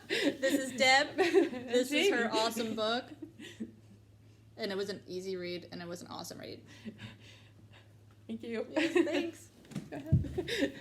This is Deb. This is her Jamie. awesome book. And it was an easy read, and it was an awesome read. Thank you. Yes, thanks. Go ahead.